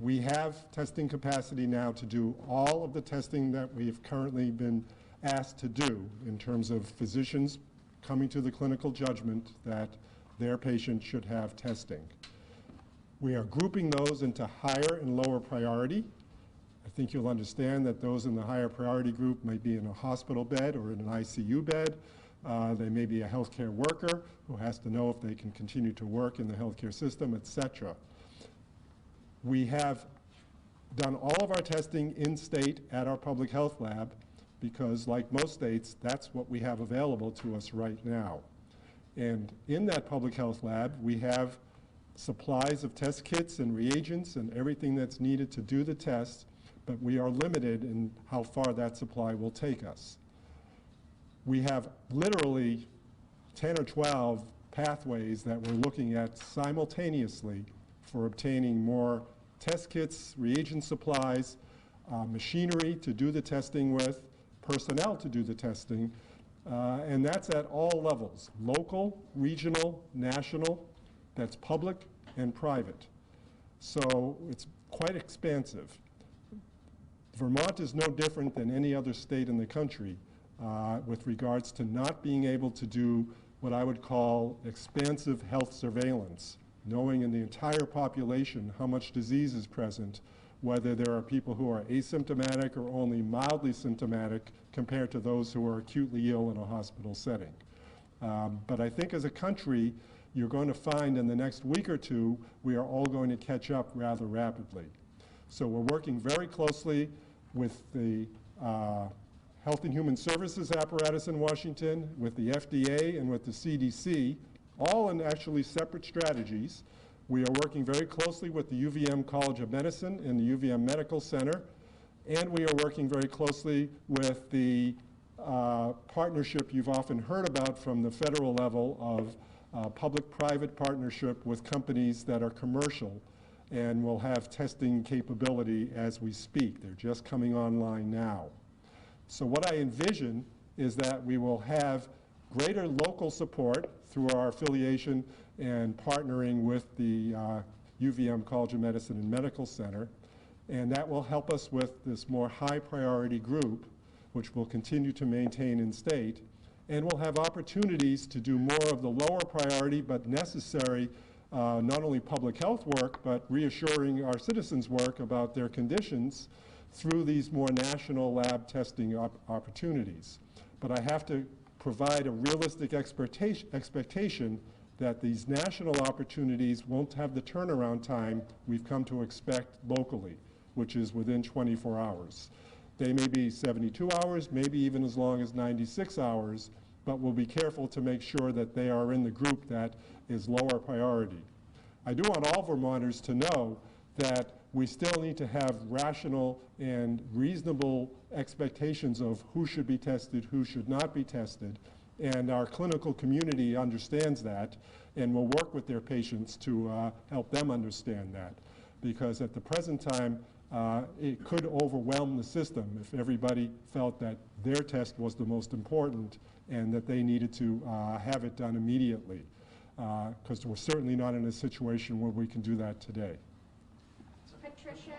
We have testing capacity now to do all of the testing that we've currently been asked to do in terms of physicians coming to the clinical judgment that their patient should have testing. We are grouping those into higher and lower priority. I think you'll understand that those in the higher priority group might be in a hospital bed or in an ICU bed. They may be a healthcare worker who has to know if they can continue to work in the healthcare system, etc. We have done all of our testing in-state at our public health lab because, like most states, that's what we have available to us right now. And in that public health lab, we have supplies of test kits and reagents and everything that's needed to do the test, but we are limited in how far that supply will take us. We have literally 10 or 12 pathways that we're looking at simultaneously for obtaining more test kits, reagent supplies, machinery to do the testing with, personnel to do the testing, and that's at all levels, local, regional, national, that's public and private. So it's quite expansive. Vermont is no different than any other state in the country with regards to not being able to do what I would call expansive health surveillance, knowing in the entire population how much disease is present, whether there are people who are asymptomatic or only mildly symptomatic compared to those who are acutely ill in a hospital setting. But I think as a country, you're going to find in the next week or two, we are all going to catch up rather rapidly. So we're working very closely with the Health and Human Services apparatus in Washington, with the FDA and with the CDC, all in actually separate strategies. We are working very closely with the UVM College of Medicine and the UVM Medical Center, and we are working very closely with the partnership you've often heard about from the federal level of public-private partnership with companies that are commercial and will have testing capability as we speak. They're just coming online now. So what I envision is that we will have greater local support through our affiliation and partnering with the UVM College of Medicine and Medical Center, and that will help us with this more high priority group, which we'll continue to maintain in state, and we'll have opportunities to do more of the lower priority but necessary not only public health work, but reassuring our citizens' work about their conditions through these more national lab testing opportunities. But I have to provide a realistic expectation that these national opportunities won't have the turnaround time we've come to expect locally, which is within 24 hours. They may be 72 hours, maybe even as long as 96 hours, but we'll be careful to make sure that they are in the group that is lower priority. I do want all Vermonters to know that we still need to have rational and reasonable expectations of who should be tested, who should not be tested, and our clinical community understands that and will work with their patients to help them understand that. Because at the present time, it could overwhelm the system if everybody felt that their test was the most important and that they needed to have it done immediately. Because we're certainly not in a situation where we can do that today. Patricia,